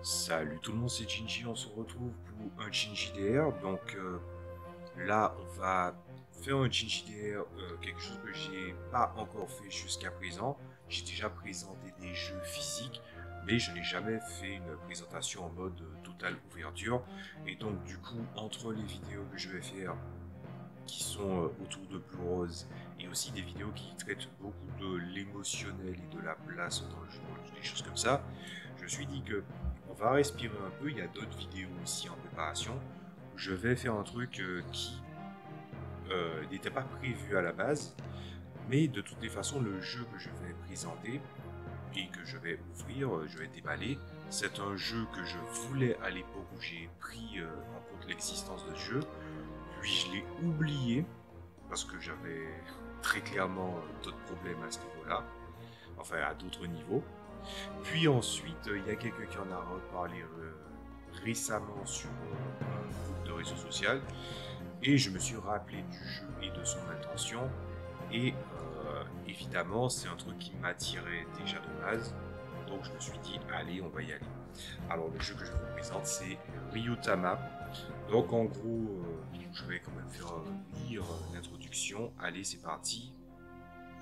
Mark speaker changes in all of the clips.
Speaker 1: Salut tout le monde, c'est Ginji, on se retrouve pour un Ginji DR. Donc là, on va faire un Ginji DR, quelque chose que j'ai pas encore fait jusqu'à présent. J'ai déjà présenté des jeux physiques, mais je n'ai jamais fait une présentation en mode totale ouverture. Et donc du coup, entre les vidéos que je vais faire qui sont autour de Blue Rose et aussi des vidéos qui traitent beaucoup de l'émotionnel et de la place dans le jeu, des choses comme ça, je me suis dit que on va respirer un peu. Il y a d'autres vidéos aussi en préparation. Je vais faire un truc qui n'était pas prévu à la base, mais de toutes les façons, le jeu que je vais présenter et que je vais ouvrir, je vais déballer, c'est un jeu que je voulais à l'époque où j'ai pris en compte l'existence de ce jeu, puis je l'ai oublié parce que j'avais très clairement d'autres problèmes à ce niveau-là, enfin à d'autres niveaux. Puis ensuite, il y a quelqu'un qui en a reparlé récemment sur un groupe de réseau social et je me suis rappelé du jeu et de son intention et évidemment c'est un truc qui m'attirait déjà de base, donc je me suis dit allez on va y aller. Alors le jeu que je vous présente c'est Ryutama. Donc en gros je vais quand même faire lire l'introduction. Allez c'est parti.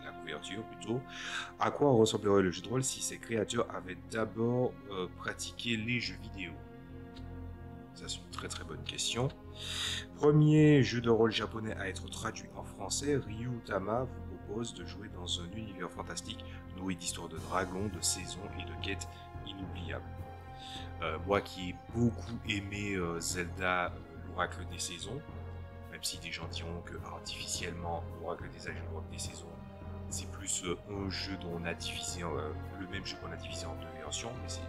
Speaker 1: La couverture plutôt. À quoi ressemblerait le jeu de rôle si ces créatures avaient d'abord pratiqué les jeux vidéo? Ça c'est une très très bonne question. Premier jeu de rôle japonais à être traduit en français, Ryutama vous propose de jouer dans un univers fantastique nourri d'histoires de dragons, de saisons et de quêtes inoubliables. Moi qui ai beaucoup aimé Zelda, l'Oracle des saisons, même si des gens diront que artificiellement l'Oracle des âges et l'Oracle des saisons c'est plus un jeu dont on a divisé, le même jeu qu'on a divisé en deux versions, mais c'est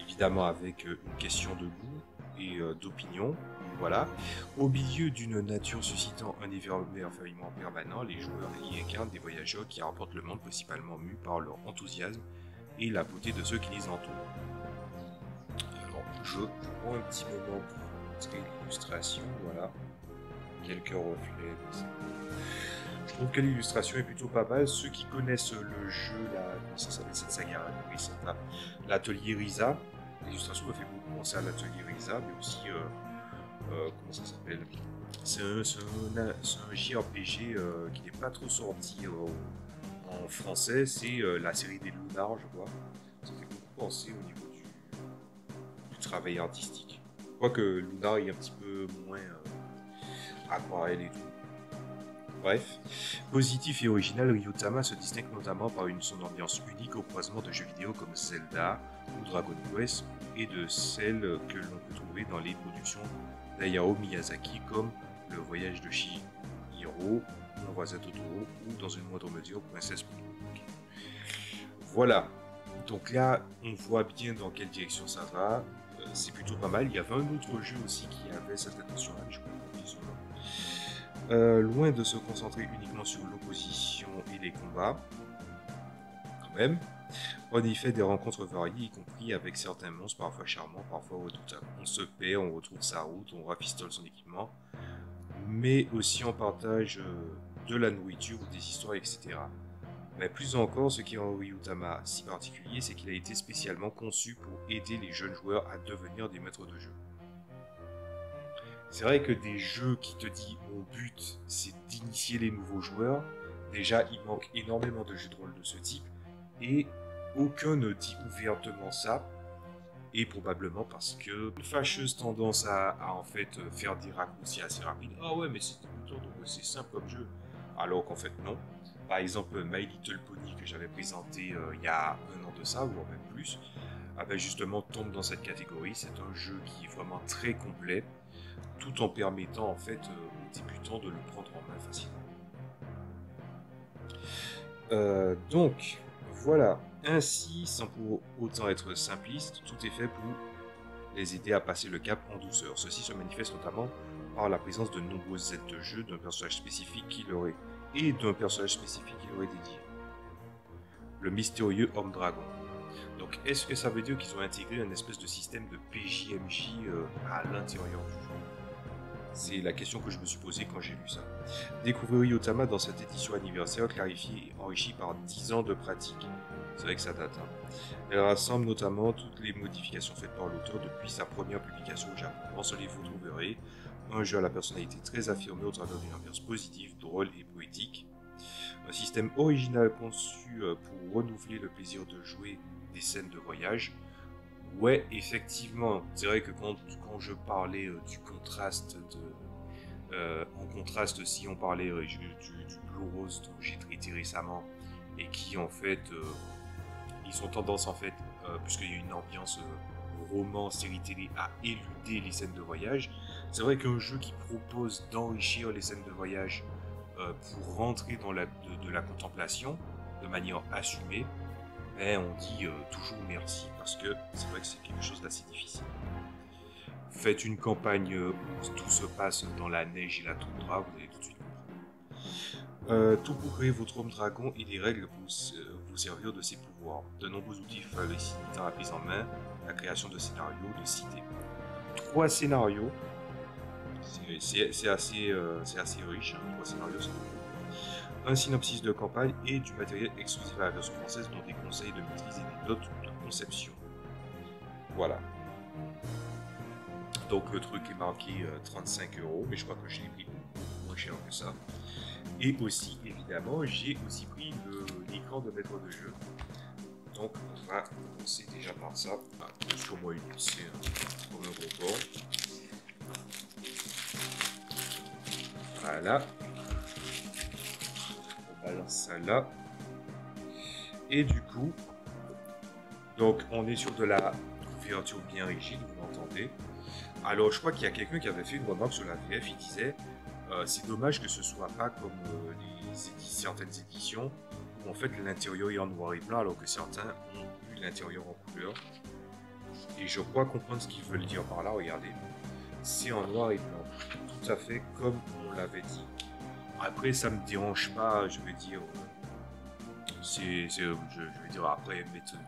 Speaker 1: évidemment avec une question de goût et d'opinion. Voilà. Au milieu d'une nature suscitant un émerveillement permanent, les joueurs y incarnent des voyageurs qui remportent le monde principalement mus par leur enthousiasme et la beauté de ceux qui les entourent. Alors, je prends un petit moment pour montrer l'illustration, voilà. Quelques reflets de ça. Je trouve que l'illustration est plutôt pas mal. Ceux qui connaissent le jeu, comment ça s'appelle cette saga récente, l'atelier Risa, l'illustration me fait beaucoup penser à l'atelier Risa, mais aussi, comment ça s'appelle, c'est un JRPG qui n'est pas trop sorti en français, c'est la série des Lunars, je crois. Ça fait beaucoup penser au niveau du travail artistique. Quoique Lunar est un petit peu moins aquarelle et tout. Bref, positif et original, Ryutama se distingue notamment par son ambiance unique au croisement de jeux vidéo comme Zelda ou Dragon Quest et de celles que l'on peut trouver dans les productions d'Hayao Miyazaki comme Le Voyage de Chihiro, Mon voisin Totoro ou dans une moindre mesure Princesse Mononoke. Voilà, donc là on voit bien dans quelle direction ça va, c'est plutôt pas mal. Il y avait un autre jeu aussi qui avait cette intention-là, mais je crois pas son nom. Loin de se concentrer uniquement sur l'opposition et les combats, quand même, on y fait des rencontres variées, y compris avec certains monstres parfois charmants, parfois redoutables. On se perd, on retrouve sa route, on rafistole son équipement, mais aussi on partage de la nourriture ou des histoires, etc. Mais plus encore, ce qui rend Ryutama si particulier, c'est qu'il a été spécialement conçu pour aider les jeunes joueurs à devenir des maîtres de jeu. C'est vrai que des jeux qui te disent mon but c'est d'initier les nouveaux joueurs, déjà il manque énormément de jeux de rôle de ce type et aucun ne dit ouvertement ça, et probablement parce que une fâcheuse tendance à en fait faire des raccourcis assez rapides. Ah ouais mais c'est débutant donc c'est simple comme jeu, alors qu'en fait non. Par exemple My Little Pony que j'avais présenté il y a un an de ça ou même plus, ben justement tombe dans cette catégorie. C'est un jeu qui est vraiment très complet, tout en permettant en fait aux débutants de le prendre en main facilement. Donc voilà, ainsi sans pour autant être simpliste, tout est fait pour les aider à passer le cap en douceur. Ceci se manifeste notamment par la présence de nombreuses aides de jeu d'un personnage spécifique qui leur est dédié. Le mystérieux homme dragon. Donc est-ce que ça veut dire qu'ils ont intégré un espèce de système de PJMJ à l'intérieur du jeu? C'est la question que je me suis posée quand j'ai lu ça. Découvrir Ryutama dans cette édition anniversaire clarifiée et enrichie par 10 ans de pratique. C'est vrai que ça date. Hein. Elle rassemble notamment toutes les modifications faites par l'auteur depuis sa première publication au Japon. Dans ce livre, vous trouverez un jeu à la personnalité très affirmée au travers d'une ambiance positive, drôle et poétique. Un système original conçu pour renouveler le plaisir de jouer des scènes de voyage. Ouais, effectivement, c'est vrai que quand je parlais du contraste en contraste, si on parlait du Blue Rose dont j'ai traité récemment et qui en fait ils ont tendance en fait puisqu'il y a une ambiance roman, série télé à éluder les scènes de voyage. C'est vrai qu'un jeu qui propose d'enrichir les scènes de voyage pour rentrer dans de la contemplation de manière assumée, ben on dit toujours merci parce que c'est vrai que c'est quelque chose d'assez difficile. Faites une campagne où tout se passe dans la neige et la toundra, vous allez tout de suite comprendre. Tout pour créer votre homme dragon et les règles pour vous servir de ses pouvoirs. De nombreux outils facilitant la prise en main, la création de scénarios, de cités. 3 scénarios, c'est assez riche, hein, 3 scénarios, c'est beaucoup. Un synopsis de campagne et du matériel exclusif à la version française, dont des conseils de maîtrise et des notes de conception. Voilà. Donc le truc est marqué 35 €, mais je crois que je l'ai pris moins cher que ça. Et aussi, évidemment, j'ai aussi pris l'écran de maître de jeu. Donc on va commencer déjà par ça. Ah, sur moi c'est comme un gros port. Voilà. On balance ça là. Et du coup, donc on est sur de la couverture bien rigide, vous m'entendez. Alors je crois qu'il y a quelqu'un qui avait fait une remarque sur la VF, il disait c'est dommage que ce soit pas comme certaines éditions où en fait l'intérieur est en noir et blanc alors que certains ont eu l'intérieur en couleur. Et je crois comprendre ce qu'ils veulent dire par là, regardez. C'est en noir et blanc, tout à fait comme on l'avait dit. Après ça me dérange pas, je veux dire, je veux dire après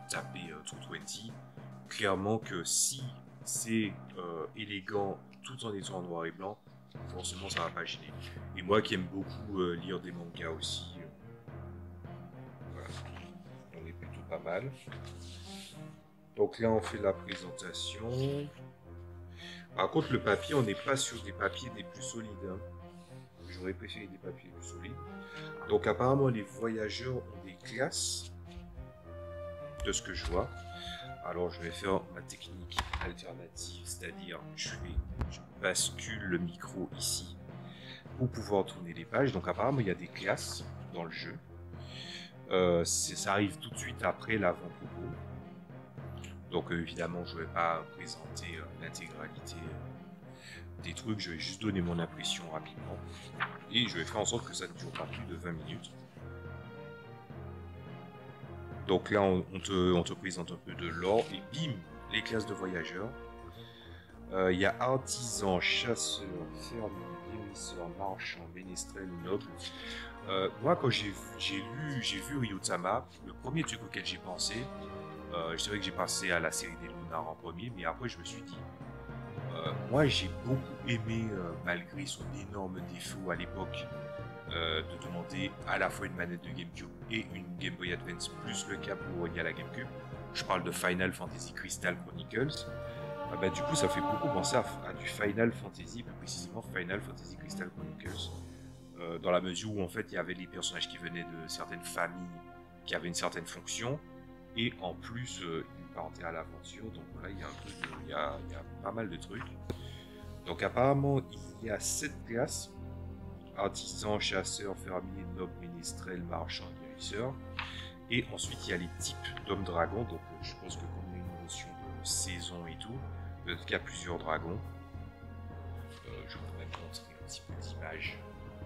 Speaker 1: taper 220, clairement que si c'est élégant tout en étant en noir et blanc, forcément ça va pas gêner. Et moi qui aime beaucoup lire des mangas aussi, voilà, on est plutôt pas mal. Donc là on fait la présentation. Par contre le papier, on n'est pas sur des papiers des plus solides. Hein. J'aurais préféré des papiers plus solides. Donc apparemment les voyageurs ont des classes, de ce que je vois. Alors je vais faire ma technique alternative, c'est-à-dire je bascule le micro ici pour pouvoir tourner les pages. Donc apparemment il y a des classes dans le jeu. Ça arrive tout de suite après l'avant-propos. Donc évidemment je ne vais pas présenter l'intégralité des trucs, je vais juste donner mon impression rapidement. Et je vais faire en sorte que ça ne dure pas plus de 20 minutes. Donc là, on te présente un peu de l'or et bim, les classes de voyageurs. Il y a artisan, chasseur, fermier, guérisseur, marchand, ménestrel, noble. Moi, quand j'ai vu Ryutama, le premier truc auquel j'ai pensé, je dirais que j'ai passé à la série des Lunars en premier, mais après je me suis dit, moi j'ai beaucoup aimé, malgré son énorme défaut à l'époque, de demander à la fois une manette de GameCube et une Game Boy Advance plus le câble pour relier à la GameCube. Je parle de Final Fantasy Crystal Chronicles. Bah, du coup, ça fait beaucoup penser à du Final Fantasy, plus précisément Final Fantasy Crystal Chronicles, dans la mesure où en fait il y avait les personnages qui venaient de certaines familles qui avaient une certaine fonction, et en plus ils partaient à l'aventure. Donc là, il y a un peu il y a pas mal de trucs. Donc apparemment, il y a 7 classes. Artisan, chasseur, fermier, noble, ménestrel, marchand, guérisseur. Et ensuite, il y a les types d'hommes dragons. Donc, je pense que comme il y a une notion de saison et tout, peut-être qu'il y a plusieurs dragons. Je voudrais montrer un petit peu d'image.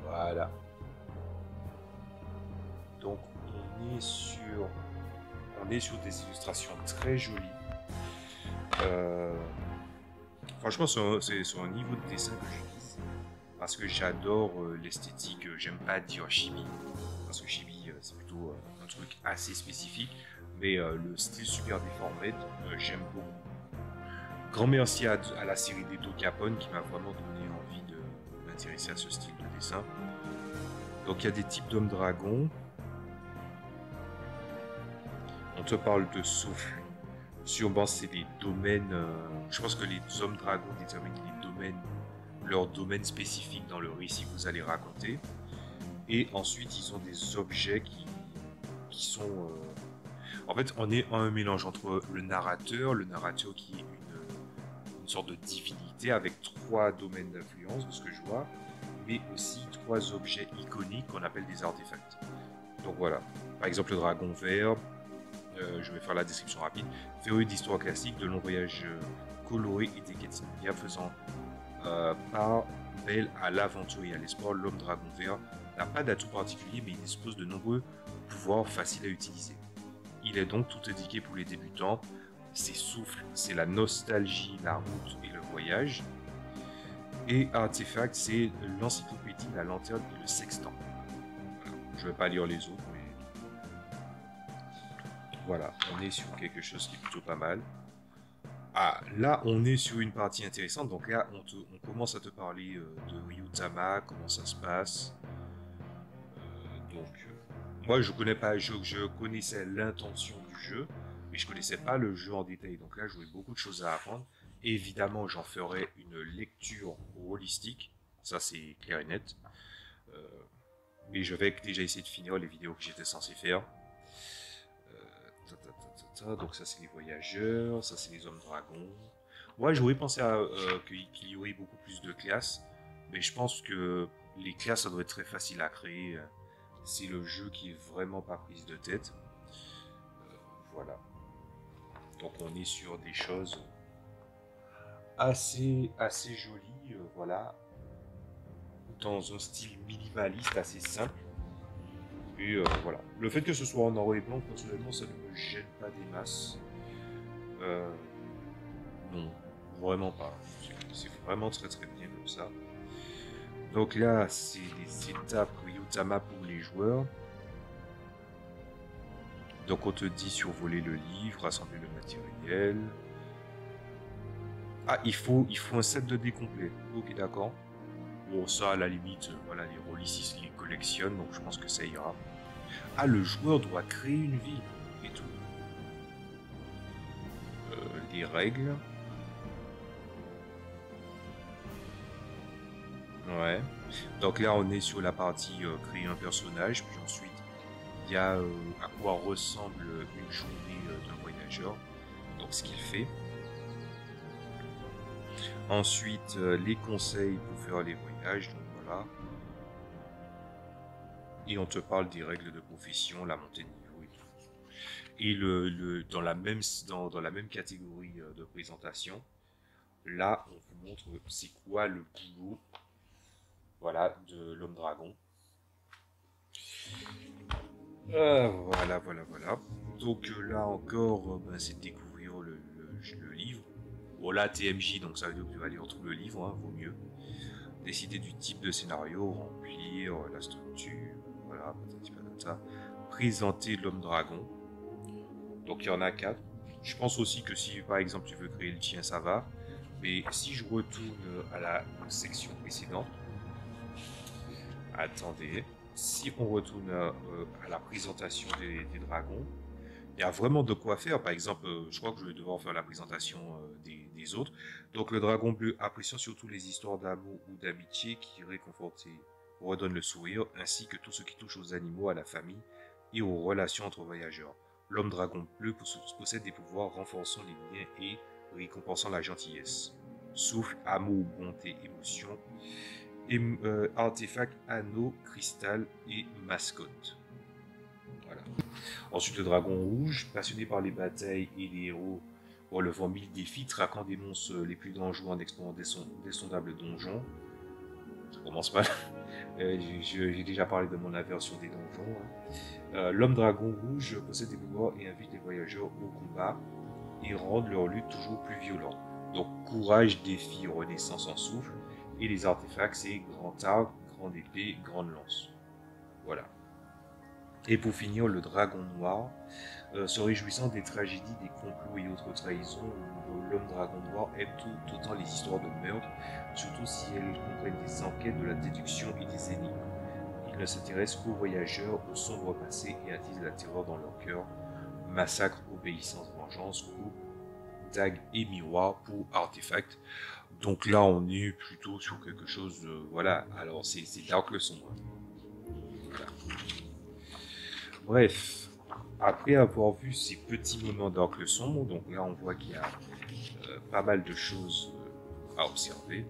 Speaker 1: Voilà. Donc, on est sur des illustrations très jolies. Franchement, c'est sur un niveau de dessin que je vise. Parce que j'adore l'esthétique, j'aime pas dire chibi, parce que chibi c'est plutôt un truc assez spécifique, mais le style super déformé, j'aime beaucoup. Grand merci à la série d'Edo Capone qui m'a vraiment donné envie de m'intéresser à ce style de dessin. Donc il y a des types d'hommes dragons. On on te parle de souffle. Sûrement, c'est les domaines. Je pense que les hommes dragons déterminent les domaines, leurs domaines spécifiques dans le récit que vous allez raconter. Et ensuite, ils ont des objets qui sont. En fait, on est un mélange entre le narrateur qui est une sorte de divinité avec 3 domaines d'influence, de ce que je vois, mais aussi 3 objets iconiques qu'on appelle des artefacts. Donc voilà, par exemple le dragon vert, je vais faire la description rapide, féru d'histoire classique, de longs voyages colorés et des quêtes immédiates faisant part belle à l'aventure et à l'espoir, l'homme dragon vert n'a pas d'atout particulier mais il dispose de nombreux pouvoirs faciles à utiliser. Il est donc tout indiqué pour les débutants. Ses souffles, c'est la nostalgie, la route et le voyage. Et artefact, c'est l'encyclopédie, la lanterne et le sextant. Voilà. Je ne vais pas lire les autres, mais voilà, on est sur quelque chose qui est plutôt pas mal. Ah, là, on est sur une partie intéressante. Donc là, on commence à te parler de Ryutama, comment ça se passe. Moi, je connais pas, je connaissais l'intention du jeu, mais je connaissais pas le jeu en détail. Donc là, j'aurais beaucoup de choses à apprendre. Évidemment, j'en ferai une lecture holistique, ça c'est clair et net. Mais je vais déjà essayer de finir les vidéos que j'étais censé faire. Donc ça c'est les voyageurs, ça c'est les hommes dragons. Moi, j'aurais pensé qu'il y aurait beaucoup plus de classes, mais je pense que les classes, ça doit être très facile à créer. C'est le jeu qui est vraiment pas prise de tête. Voilà. Donc on est sur des choses assez jolies, voilà, dans un style minimaliste assez simple. Et voilà. Le fait que ce soit en noir et blanc, personnellement, ça ne me gêne pas des masses. Non, vraiment pas. C'est vraiment très bien comme ça. Donc là, c'est les étapes Ryutama pour les joueurs. Donc on te dit survoler le livre, rassembler le matériel. Ah, il faut un set de dés complet. Ok, d'accord. Bon, ça, à la limite, voilà, les rôlistes, ils les collectionnent, donc je pense que ça ira. Ah, le joueur doit créer une ville et tout. Les règles. Ouais. Donc là, on est sur la partie créer un personnage, puis ensuite, il y a à quoi ressemble une journée d'un voyageur. Donc ce qu'il fait. Ensuite, les conseils pour faire les voyages, donc voilà. Et on te parle des règles de profession, la montée de niveau et tout. Et dans la même catégorie de présentation, là, on vous montre c'est quoi le boulot, voilà, de l'homme dragon. Voilà. Donc là encore, c'est de découvrir le livre. Bon là, TMJ, donc ça veut dire que tu vas lire tout le livre, hein, vaut mieux. Décider du type de scénario, remplir la structure, voilà, patati patata. Présenter l'homme dragon. Donc il y en a 4. Je pense aussi que si par exemple tu veux créer le tien, ça va. Mais si je retourne à la section précédente, attendez, si on retourne à la présentation des dragons, il y a vraiment de quoi faire. Par exemple, je crois que je vais devoir faire la présentation des autres. Donc le dragon bleu apprécie surtout les histoires d'amour ou d'amitié qui réconfortent et redonnent le sourire, ainsi que tout ce qui touche aux animaux, à la famille et aux relations entre voyageurs. L'homme dragon bleu possède des pouvoirs renforçant les liens et récompensant la gentillesse. Souffle, amour, bonté, émotion, et artefact, anneau, cristal et mascotte. Voilà. Ensuite, le dragon rouge, passionné par les batailles et les héros, relevant 1000 défis, traquant des monstres les plus dangereux en explorant d'insondables donjons. Ça commence mal. J'ai déjà parlé de mon aversion des donjons. Hein. L'homme dragon rouge possède des pouvoirs et invite les voyageurs au combat et rend leur lutte toujours plus violente. Donc, courage, défi, renaissance en souffle. Et les artefacts, c'est grand arbre, grande épée, grande lance. Voilà. Et pour finir, le dragon noir, se réjouissant des tragédies, des complots et autres trahisons, l'homme dragon noir aime tout autant les histoires de meurtre, surtout si elles comprennent des enquêtes, de la déduction et des énigmes. Il ne s'intéresse qu'aux voyageurs, au sombre passé et attise la terreur dans leur cœur, Massacre, Obéissance, Vengeance, Coupe, Dague et Miroir pour Artefact. Donc là, on est plutôt sur quelque chose de... Voilà, alors c'est Dark le sombre. Voilà. Bref, après avoir vu ces petits moments Dark le sombre, donc là on voit qu'il y a pas mal de choses à observer.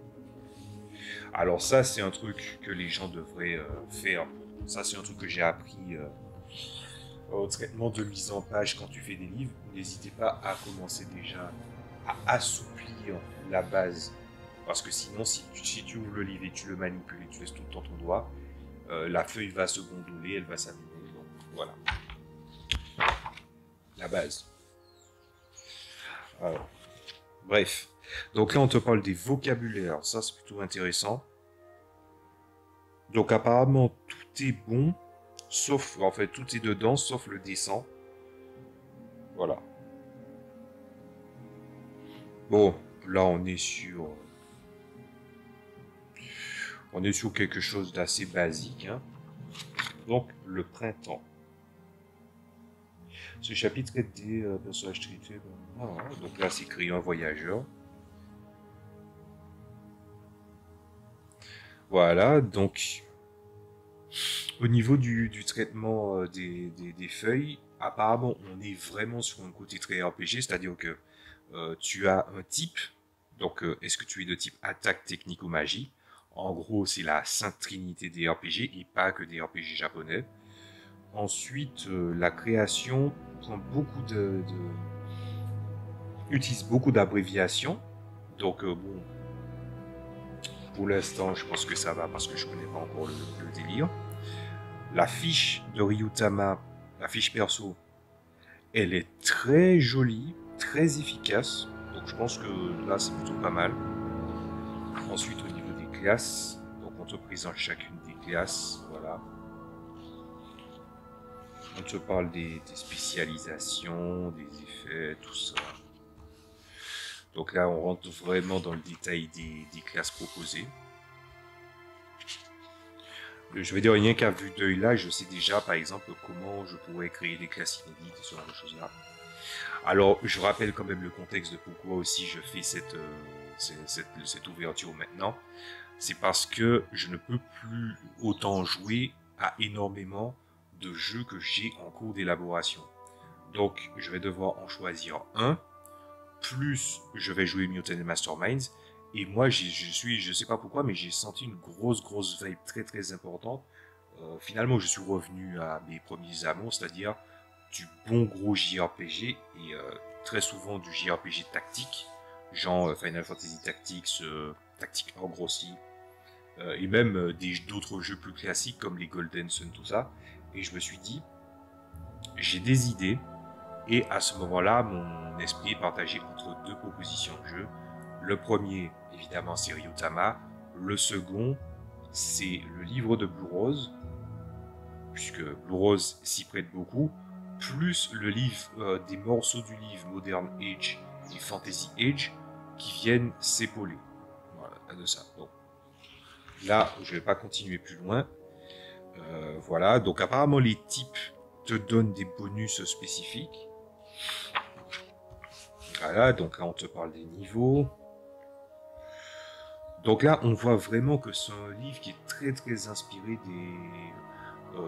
Speaker 1: Alors ça, c'est un truc que les gens devraient faire. Ça, c'est un truc que j'ai appris au traitement de mise en page quand tu fais des livres. N'hésitez pas à commencer déjà à assouplir la base. Parce que sinon, si tu ouvres le livre et tu le manipules et tu laisses tout le temps ton doigt, la feuille va se gondoler, elle va s'abîmer. Donc voilà. La base. Alors, bref. Donc là, on te parle des vocabulaires. Ça, c'est plutôt intéressant. Donc apparemment, tout est bon. Sauf, en fait, tout est dedans, sauf le dessin. Voilà. Bon, là, on est sur quelque chose d'assez basique. Hein. Donc, le printemps. Ce chapitre est des personnages traités. Donc là, c'est créé un voyageur. Voilà, donc au niveau du traitement des feuilles, apparemment, on est vraiment sur un côté très RPG, c'est-à-dire que tu as un type. Donc, est-ce que tu es de type attaque, technique ou magie? En gros, c'est la sainte trinité des RPG et pas que des RPG japonais. Ensuite, la création prend beaucoup utilise beaucoup d'abréviations. Donc, bon, pour l'instant, je pense que ça va parce que je connais pas encore le délire. La fiche de Ryutama, la fiche perso, elle est très jolie, très efficace. Donc, je pense que là, c'est plutôt pas mal. Ensuite, au niveau des classes, donc on te présente chacune des classes, voilà. On te parle des spécialisations, des effets, tout ça. Donc là, on rentre vraiment dans le détail des classes proposées. Je veux dire, rien qu'à vue d'œil là, je sais déjà, par exemple, comment je pourrais créer des classes inédites et ce genre de choses-là. Alors, je rappelle quand même le contexte de pourquoi aussi je fais cette ouverture maintenant. C'est parce que je ne peux plus autant jouer à énormément de jeux que j'ai en cours d'élaboration. Donc, je vais devoir en choisir un. Plus, je vais jouer Mutant Masterminds. Et moi, je sais pas pourquoi, mais j'ai senti une grosse vibe très très importante. Finalement, je suis revenu à mes premiers amours, c'est-à-dire du bon gros JRPG et très souvent du JRPG tactique, genre Final Fantasy Tactics, Tactic Ogre aussi, et même d'autres jeux plus classiques comme les Golden Sun, tout ça. Et je me suis dit, j'ai des idées, et à ce moment-là, mon esprit est partagé entre deux propositions de jeu. Le premier, évidemment, c'est Ryutama. Le second, c'est le livre de Blue Rose, puisque Blue Rose s'y prête beaucoup, plus le livre, des morceaux du livre Modern Age et Fantasy Age qui viennent s'épauler. Voilà, de ça. Donc, là, je ne vais pas continuer plus loin. Voilà, donc apparemment les types te donnent des bonus spécifiques. Voilà, donc là on te parle des niveaux. Donc là on voit vraiment que c'est un livre qui est très très inspiré des...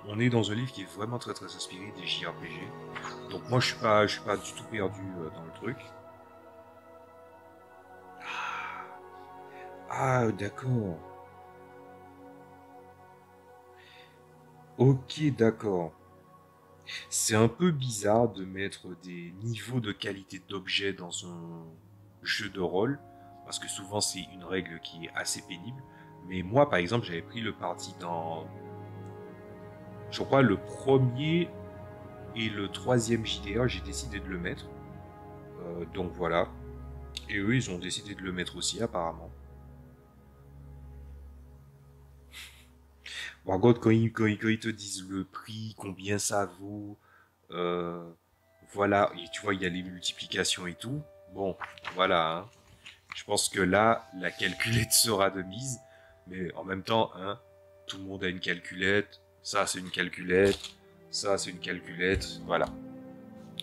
Speaker 1: on est dans un livre qui est vraiment très très inspiré des JRPG. Donc moi je suis pas du tout perdu dans le truc. Ah d'accord. Ok d'accord. C'est un peu bizarre de mettre des niveaux de qualité d'objets dans un jeu de rôle, parce que souvent c'est une règle qui est assez pénible. Mais moi, par exemple, j'avais pris le parti dans, je crois, le premier et le troisième JDR, j'ai décidé de le mettre. Donc voilà. Et eux, ils ont décidé de le mettre aussi, apparemment. Par contre, quand ils te disent le prix, combien ça vaut, euh, voilà, et tu vois, il y a les multiplications et tout. Bon, voilà, hein. Je pense que là, la calculette sera de mise. Mais en même temps, hein, tout le monde a une calculette. Ça, c'est une calculette. Ça, c'est une calculette. Voilà.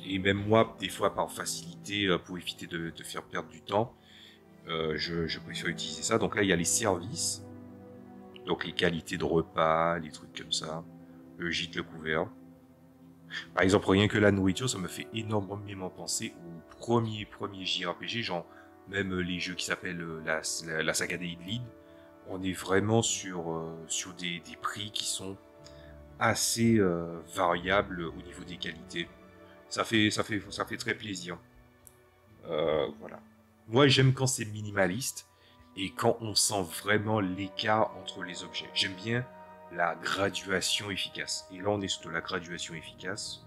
Speaker 1: Et même moi, des fois, par facilité, pour éviter de faire perdre du temps, je préfère utiliser ça. Donc là, il y a les services, donc les qualités de repas, les trucs comme ça, le gîte, le couvert. Par exemple, rien que la nourriture, ça me fait énormément penser au premier JRPG, genre même les jeux qui s'appellent la saga des Idlid. On est vraiment sur des prix qui sont assez variables au niveau des qualités. Ça fait très plaisir. Voilà. Moi, j'aime quand c'est minimaliste et quand on sent vraiment l'écart entre les objets. J'aime bien la graduation efficace. Et là, on est sur de la graduation efficace.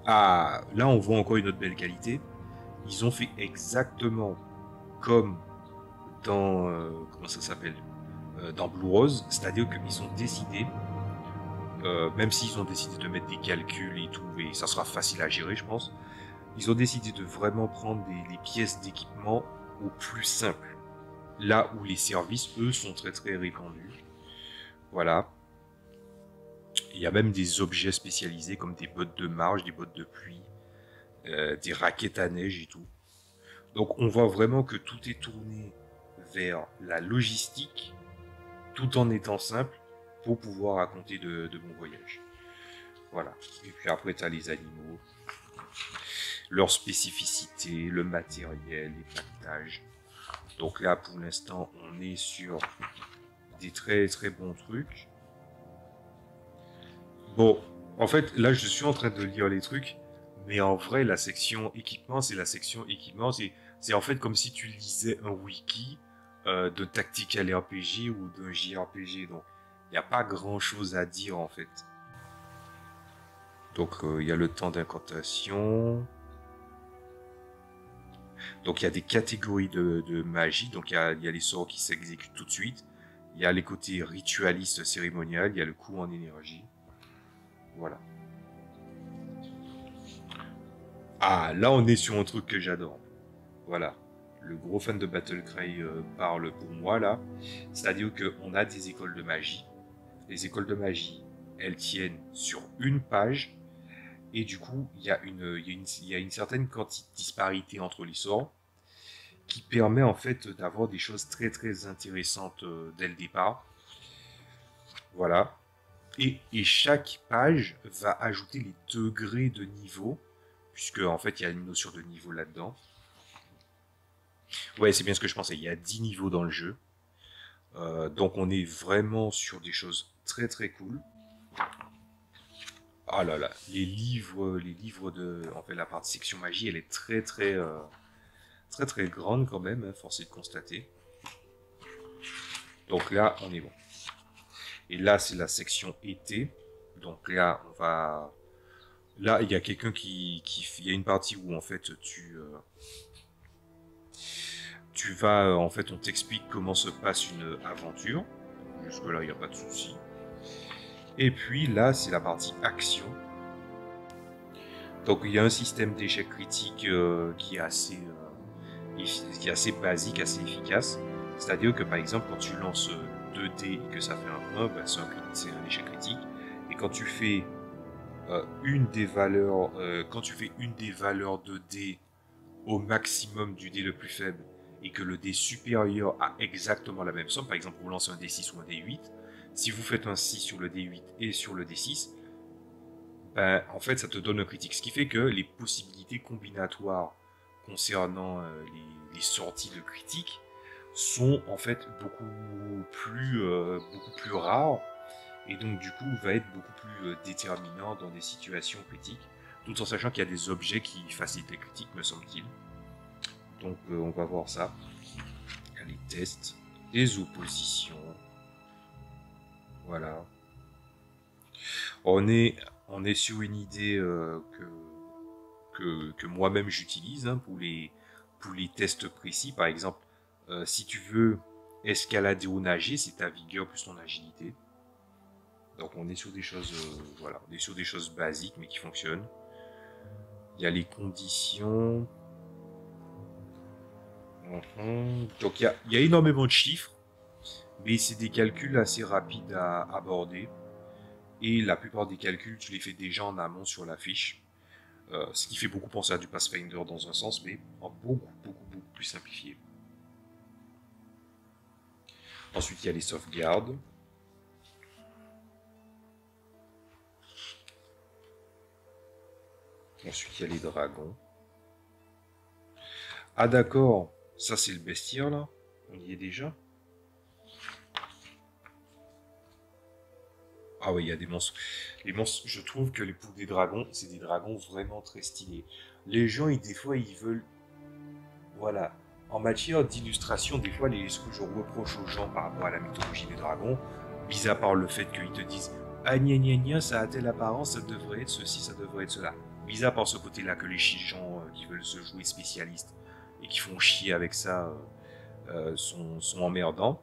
Speaker 1: Ah, là, on voit encore une autre belle qualité. Ils ont fait exactement comme dans comment ça s'appelle, dans Blue Rose, c'est-à-dire qu'ils ont décidé, même s'ils ont décidé de mettre des calculs et tout, et ça sera facile à gérer, je pense, ils ont décidé de vraiment prendre les pièces d'équipement au plus simple, là où les services, eux, sont très très répandus. Voilà. Il y a même des objets spécialisés comme des bottes de marche, des bottes de pluie, des raquettes à neige et tout. Donc on voit vraiment que tout est tourné vers la logistique, tout en étant simple, pour pouvoir raconter de bons voyages. Voilà. Et puis après, tu as les animaux, leurs spécificités, le matériel, les pactages. Donc là, pour l'instant, on est sur des très très bons trucs. Bon, en fait, là, je suis en train de lire les trucs, mais en vrai, la section équipement, c'est la section équipement. C'est en fait comme si tu lisais un wiki de Tactical RPG ou d'un JRPG. Donc, il n'y a pas grand-chose à dire, en fait. Donc, il y a le temps d'incantation. Donc, il y a des catégories de magie. Donc, il y a les sorts qui s'exécutent tout de suite. Il y a les côtés ritualistes cérémonial. Il y a le coup en énergie. Voilà. Ah, là, on est sur un truc que j'adore. Voilà. Le gros fan de Battlecry parle pour moi, là. C'est-à-dire qu'on a des écoles de magie. Les écoles de magie, elles tiennent sur une page. Et du coup, il y a une certaine disparité entre les sorts qui permet en fait d'avoir des choses très très intéressantes dès le départ. Voilà. Et chaque page va ajouter les degrés de niveau, puisque en fait il y a une notion de niveau là-dedans. Ouais, c'est bien ce que je pensais, il y a 10 niveaux dans le jeu. Donc on est vraiment sur des choses très très cool. Ah là là, les livres de, en fait la partie section magie, elle est très très très très grande quand même, hein, force est de constater. Donc là, on est bon. Et là, c'est la section été. Donc là, on va... Là, il y a quelqu'un il y a une partie où, en fait, tu vas... En fait, on t'explique comment se passe une aventure. Jusque-là, il n'y a pas de souci. Et puis, là, c'est la partie action. Donc, il y a un système d'échec critique qui est assez basique, assez efficace. C'est-à-dire que, par exemple, quand tu lances 2 dés et que ça fait un 1, ben, c'est un échec critique. Et quand tu fais quand tu fais une des valeurs de dés au maximum du dé le plus faible et que le dé supérieur a exactement la même somme, par exemple vous lancez un D6 ou un D8, si vous faites un 6 sur le D8 et sur le D6, ben, en fait ça te donne un critique, ce qui fait que les possibilités combinatoires concernant les sorties de critique sont en fait beaucoup plus rares et donc du coup va être beaucoup plus déterminant dans des situations critiques, tout en sachant qu'il y a des objets qui facilitent les critiques, me semble-t-il. Donc on va voir ça. Il y a les tests, les oppositions. Voilà. On est sur une idée que moi-même j'utilise hein, pour les tests précis. Par exemple, si tu veux escalader ou nager, c'est ta vigueur plus ton agilité. Donc on est sur des choses, voilà, on est sur des choses basiques mais qui fonctionnent. Il y a les conditions. Donc il y a énormément de chiffres, mais c'est des calculs assez rapides à aborder. et la plupart des calculs, tu les fais déjà en amont sur la fiche. Ce qui fait beaucoup penser à du Pathfinder dans un sens, mais en beaucoup plus simplifié. Ensuite, il y a les sauvegardes. Ensuite, il y a les dragons. Ah d'accord, ça c'est le bestiaire là. On y est déjà. Ah oui, il y a des monstres. Les monstres, je trouve que les poules des dragons, c'est des dragons vraiment très stylés. Les gens, des fois, ils veulent... Voilà. En matière d'illustration, des fois, ce que je reproche aux gens par rapport à la mythologie des dragons, mis à part le fait qu'ils te disent ah gna gna gna, ça a telle apparence, ça devrait être ceci, ça devrait être cela. Mis à part ce côté-là que les gens qui veulent se jouer spécialistes et qui font chier avec ça sont emmerdants.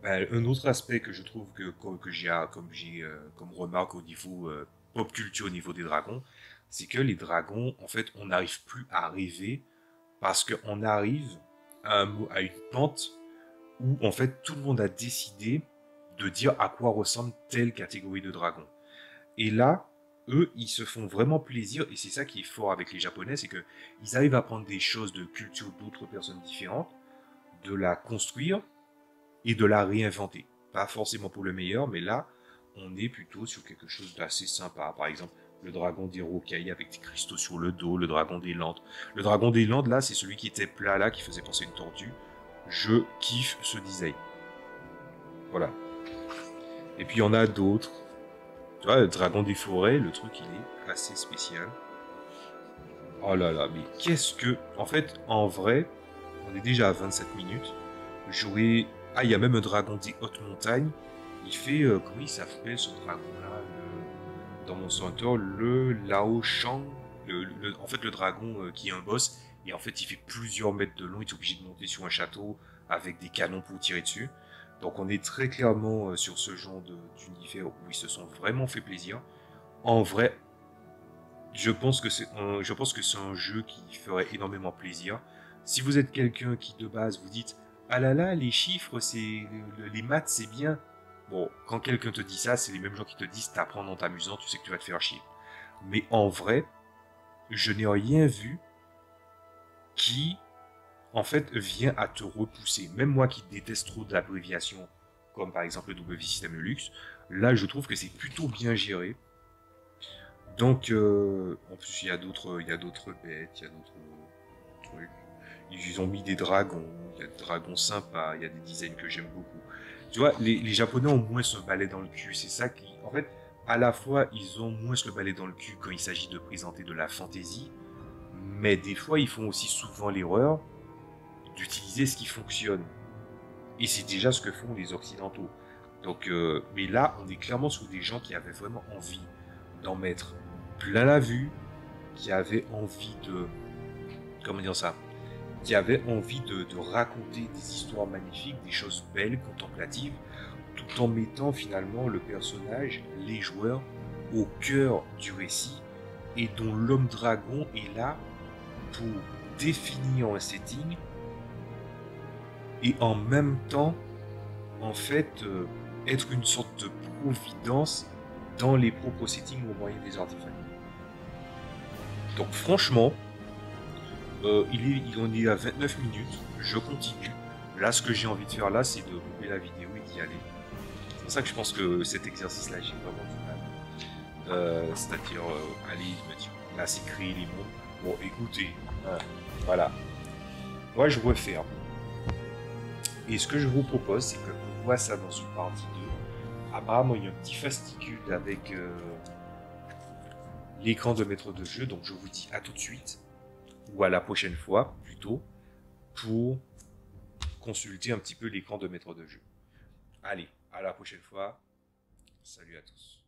Speaker 1: Ben, un autre aspect que je trouve que j'ai comme remarque au niveau pop culture au niveau des dragons, c'est que les dragons, en fait, on n'arrive plus à rêver parce qu'on arrive à une pente où, en fait, tout le monde a décidé de dire à quoi ressemble telle catégorie de dragon. Et là, eux, ils se font vraiment plaisir, et c'est ça qui est fort avec les Japonais, c'est que ils arrivent à prendre des choses de culture d'autres personnes différentes, de la construire et de la réinventer. Pas forcément pour le meilleur, mais là, on est plutôt sur quelque chose d'assez sympa. Par exemple, le dragon des rocailles avec des cristaux sur le dos, le dragon des Landes. Le dragon des Landes, là, c'est celui qui était plat là, qui faisait penser à une tortue. Je kiffe ce design. Voilà. Et puis il y en a d'autres. Tu vois, le dragon des forêts, le truc, il est assez spécial. Oh là là, mais qu'est-ce que... En fait, en vrai, on est déjà à 27 minutes. J'aurais... Ah, il y a même un dragon des hautes montagnes. Il fait... comment il s'appelle ce dragon-là dans Monster Hunter, le Lao Shang. En fait, le dragon qui est un boss. Et en fait, il fait plusieurs mètres de long. Il est obligé de monter sur un château avec des canons pour tirer dessus. Donc on est très clairement sur ce genre d'univers où ils se sont vraiment fait plaisir. En vrai, je pense que c'est un jeu qui ferait énormément plaisir. Si vous êtes quelqu'un qui de base vous dites ah là là, les chiffres, les maths, c'est bien. Bon, quand quelqu'un te dit ça, c'est les mêmes gens qui te disent t'apprends en t'amusant, tu sais que tu vas te faire chier. Mais en vrai, je n'ai rien vu qui en fait, vient à te repousser. Même moi qui déteste trop de l'abréviation, comme par exemple le W System Lux, là je trouve que c'est plutôt bien géré. Donc, en plus il y a d'autres bêtes, il y a d'autres trucs. Ils ont mis des dragons, il y a des dragons sympas, il y a des designs que j'aime beaucoup. Tu vois, les Japonais ont moins ce balai dans le cul, c'est ça qui... En fait, à la fois, ils ont moins le balai dans le cul quand il s'agit de présenter de la fantaisie, mais des fois, ils font aussi souvent l'erreur d'utiliser ce qui fonctionne. Et c'est déjà ce que font les Occidentaux. Donc, mais là, on est clairement sur des gens qui avaient vraiment envie d'en mettre plein la vue, qui avaient envie de... Comment dire ça? Qui avaient envie de raconter des histoires magnifiques, des choses belles, contemplatives, tout en mettant finalement le personnage, les joueurs, au cœur du récit, et dont l'homme dragon est là pour définir un setting, et en même temps, en fait, être une sorte de providence dans les propres settings au moyen des artefacts. Donc franchement, il en est à 29 minutes, je continue. Là, ce que j'ai envie de faire là, c'est de couper la vidéo et d'y aller. C'est pour ça que je pense que cet exercice-là, j'ai vraiment du mal. C'est-à-dire, aller me dire, là, c'est créer les mondes. Bon, écoutez, voilà. Moi, je referme. Et ce que je vous propose, c'est qu'on voit ça dans une partie 2. Apparemment, il y a un petit fascicule avec l'écran de maître de jeu. Donc, je vous dis à tout de suite, ou à la prochaine fois, plutôt, pour consulter un petit peu l'écran de maître de jeu. Allez, à la prochaine fois. Salut à tous.